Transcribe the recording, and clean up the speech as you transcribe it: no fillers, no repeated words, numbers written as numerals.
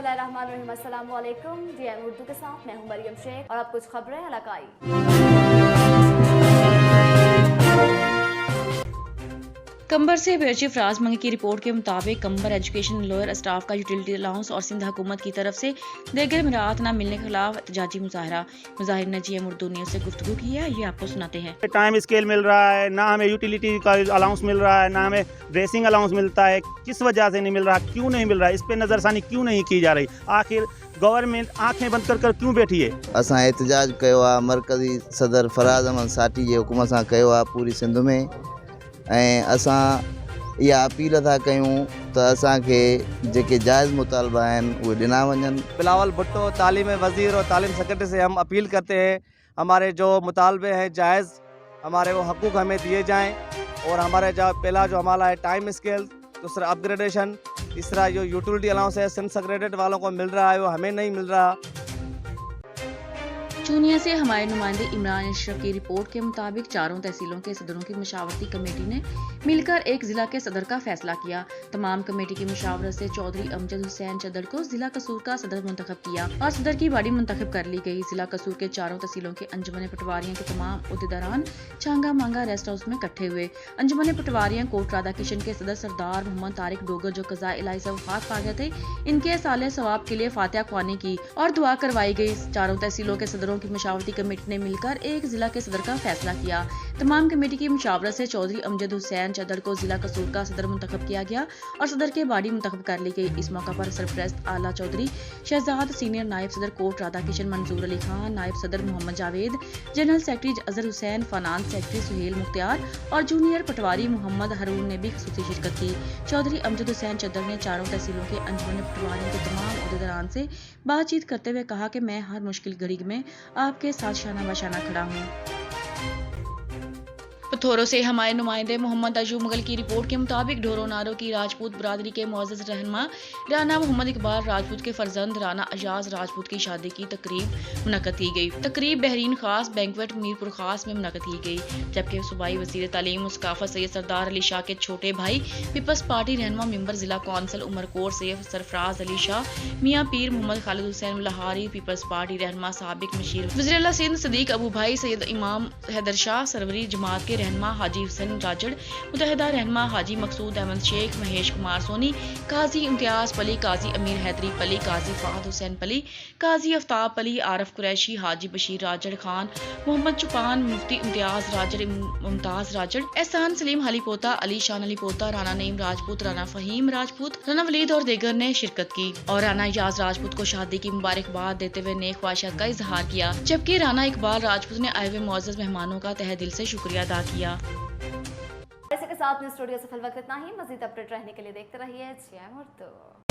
बिस्मिल्लाहिर्रहमानिर्रहीम। अस्सलाम वालेकुम। DIM उर्दू के साथ मैं हूं मरियम शेख और अब कुछ खबरें इलाकाई। कंबर से ब्यूरो फराज मंगी की रिपोर्ट के मुताबिक कंबर एजुकेशन लोअर स्टाफ का यूटिलिटी अलाउंस और सिंध हुकूमत की तरफ से देगर मिरात न मिलने के खिलाफ एहतजाजी मुजाहरा। मुजाहिर ने GM उर्दू न्यूज़ से गुफ्तगू की है, ये आपको सुनाते हैं। टाइम स्केल मिल रहा है, ना हमें यूटिलिटी का अलाउंस मिल रहा है, ना हमें ड्रेसिंग अलाउंस मिलता है। किस वजह से नहीं मिल रहा, क्यों नहीं मिल रहा, इस पर नज़रसानी क्यों नहीं की जा रही? आखिर गवर्नमेंट आंखें बंद कर क्यों बैठी है? असां एहतजाज कयो आहे मरकज़ी सदर फराज़ अहमद साटी जे हुकुम सां कयो आहे पूरी सिंध में, ऐं असां इहा अपील था कयूं त असांखे जेके जायज़ मुतालबा आहिनि उहे ॾिना वञनि। बिलावल भुट्टो तालीम वज़ीर और तालीम सेक्रेटरी से हम अपील करते हैं, हमारे जो मुतालबे हैं जायज़, हमारे वो हकूक़ हमें दिए जाएं और हमारे जो पहला जो हमारा है टाइम स्केल, दूसरा अपग्रेडेशन, तीसरा जो यूटिलिटी अलाउंस है सिंध सेक्रेटरीट वालों को मिल रहा है वो हमें नहीं मिल रहा। चूनिया से हमारे नुमाइंदे इमरान अशरफ की रिपोर्ट के मुताबिक चारों तहसीलों के सदरों की मशावरती कमेटी ने मिलकर एक जिला के सदर का फैसला किया। तमाम कमेटी की मुशावरत से चौधरी अमजद हुसैन चदर को जिला कसूर का सदर मुंतखब किया और सदर की बॉडी मुंतखब कर ली गई। जिला कसूर के चारों तहसीलों के अंजुमन पटवारियों के तमाम उहदेदारान छांगा मांगा रेस्ट हाउस में इकट्ठे हुए। अंजुमन पटवारियों कोट राधा किशन के सदर सरदार मोहम्मद तारिक डोगर जो कज़ा इलाही से वफात पा गए थे, इनके साले सवाब के लिए फातिहा ख्वानी की और दुआ करवाई गई। चारों तहसीलों के सदरों की मुशावरती कमेटी ने मिलकर एक जिला के सदर का फैसला किया। तमाम कमेटी की मुशावरत से चौधरी अमजद हुसैन चदर को जिला कसूर का सदर मुंतखब किया गया और सदर के बॉडी मुंतखब कर ली गई। इस मौका पर सरपरस्त आला चौधरी शहजाद, सीनियर नायब सदर कोट राधा किशन मंजूर अली खान, नायब सदर Mohammad Javed, general secretary Azhar Hussain, finance secretary Suhail Mukhtiyar और जूनियर पटवारी मोहम्मद हरून ने भी खसूसी शिरकत की। चौधरी अमजद हुसैन चदर ने चारों तहसीलों के अंजुमन पटवारियों के तमाम उहदेदारान से बातचीत करते हुए कहा कि मैं हर मुश्किल घड़ी में आपके साथ शाना बशाना खड़ा हूँ। पथोरों से हमारे नुमाइंदे मोहम्मद अयूब मुगल की रिपोर्ट के मुताबिक ढोरो नारो की राजपूत बरादरी के मुअज़्ज़ज़ रहनुमा राना मोहम्मद इकबाल राजपूत के फर्जंद राना अजाज राजपूत की शादी की तकरीब मुनक़्क़द की गई। तकरीब बहरीन खास बैंक्वेट मीरपुर खास में मुनक़्क़द की गई, जबकि सूबाई वज़ीर तालीम और सकाफ़त सैयद सरदार अली शाह के छोटे भाई पीपल्स पार्टी रहनुमा मेंबर जिला कौंसिल उमरकोट सैयद सरफराज अली शाह, मियाँ पीर मोहम्मद खालिद हुसैन लहारी, पीपल्स पार्टी रहनुमा साबिक मशीर वज़ीर सिंध सदीक अबू भाई, सैयद इमाम हैदर शाह सरवरी जमात के रहनुमा हाजी हुसैन राजड़, मुतहदा रहनुमा हाजी मकसूद अहमद शेख, महेश कुमार सोनी, काजी इम्तियाज पली, काजी अमीर हैदरी पली, काजी फाहद हुसैन पली, काजी आफ्ताब पली, आरफ कुरैशी, हाजी बशीर राजड़ खान, मोहम्मद चुपान, मुफ्ती इम्तियाज राजड़, मुमताज राजड़, एहसान सलीम हलीपोता, अली शान हलीपोता, राना नईम राजपूत, राना फहीम राजपूत, राना वलीद और दीगर ने शिरकत की और राना याज राजपूत को शादी की मुबारकबाद देते हुए नेक ख्वाहिशात का इजहार किया, जबकि राना इकबाल राजपूत ने आए हुए मुअज़्ज़ज़ मेहमानों का तहे दिल से शुक्रिया अदा किया। इसी के साथ न्यूज़ स्टूडियो से फिल वक्त इतना ही। मज़ीद अपडेट रहने के लिए देखते रहिए GIM उर्दू।